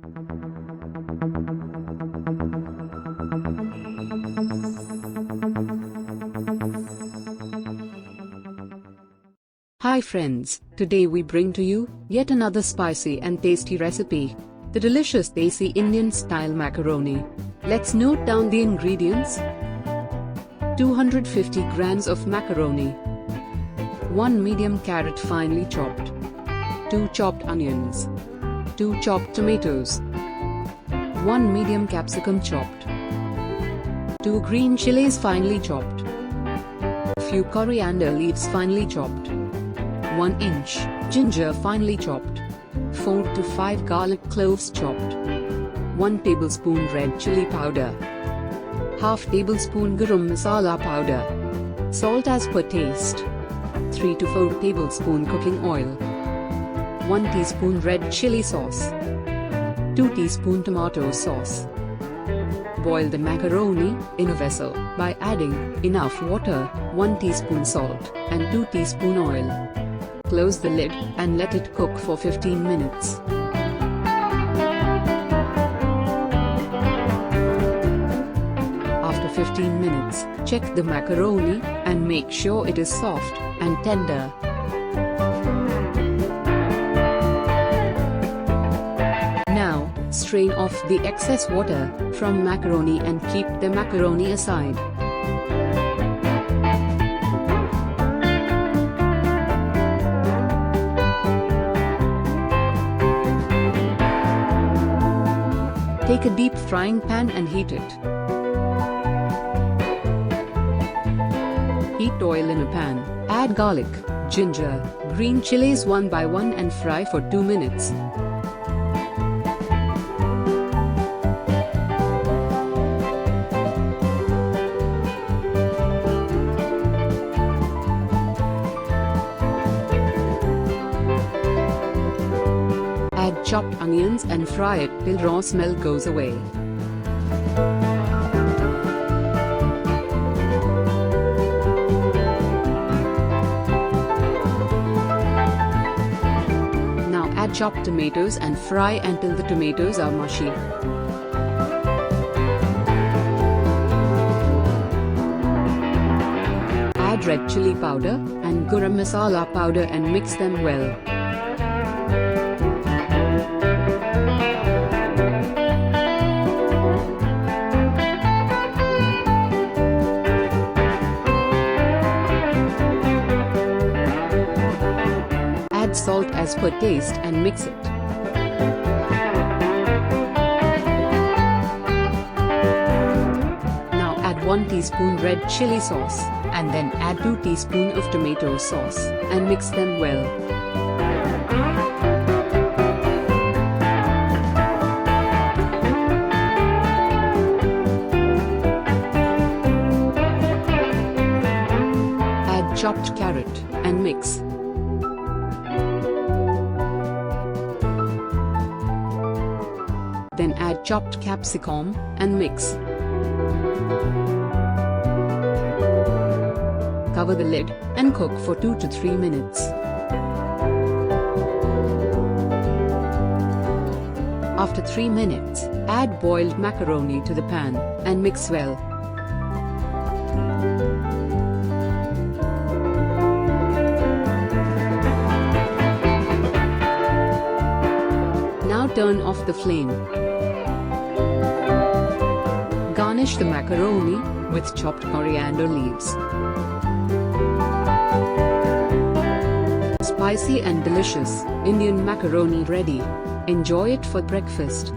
Hi friends, today we bring to you yet another spicy and tasty recipe, the delicious Desi Indian style macaroni. Let's note down the ingredients. 250 grams of macaroni, 1 medium carrot finely chopped, 2 chopped onions, 2 chopped tomatoes, 1 medium capsicum chopped, 2 green chilies finely chopped, few coriander leaves finely chopped, 1 inch ginger finely chopped, 4 to 5 garlic cloves chopped, 1 tablespoon red chili powder, half tablespoon garam masala powder, salt as per taste, 3 to 4 tablespoon cooking oil, 1 teaspoon red chili sauce, 2 teaspoon tomato sauce. Boil the macaroni in a vessel by adding enough water, 1 teaspoon salt, and 2 teaspoon oil. Close the lid and let it cook for 15 minutes. After 15 minutes, check the macaroni and make sure it is soft and tender. Now, strain off the excess water from macaroni and keep the macaroni aside. Take a deep frying pan and heat it. Heat oil in a pan, add garlic, ginger, green chilies one by one and fry for 2 minutes. Add chopped onions and fry it till raw smell goes away. Now add chopped tomatoes and fry until the tomatoes are mushy. Add red chili powder and garam masala powder and mix them well. Add salt as per taste and mix it. Now add 1 teaspoon red chili sauce, and then add 2 teaspoons of tomato sauce, and mix them well. Add chopped carrot, and mix. Then add chopped capsicum, and mix. Cover the lid, and cook for 2 to 3 minutes. After 3 minutes, add boiled macaroni to the pan, and mix well. Now turn off the flame. Garnish the macaroni with chopped coriander leaves. Spicy and delicious Indian macaroni ready. Enjoy it for breakfast.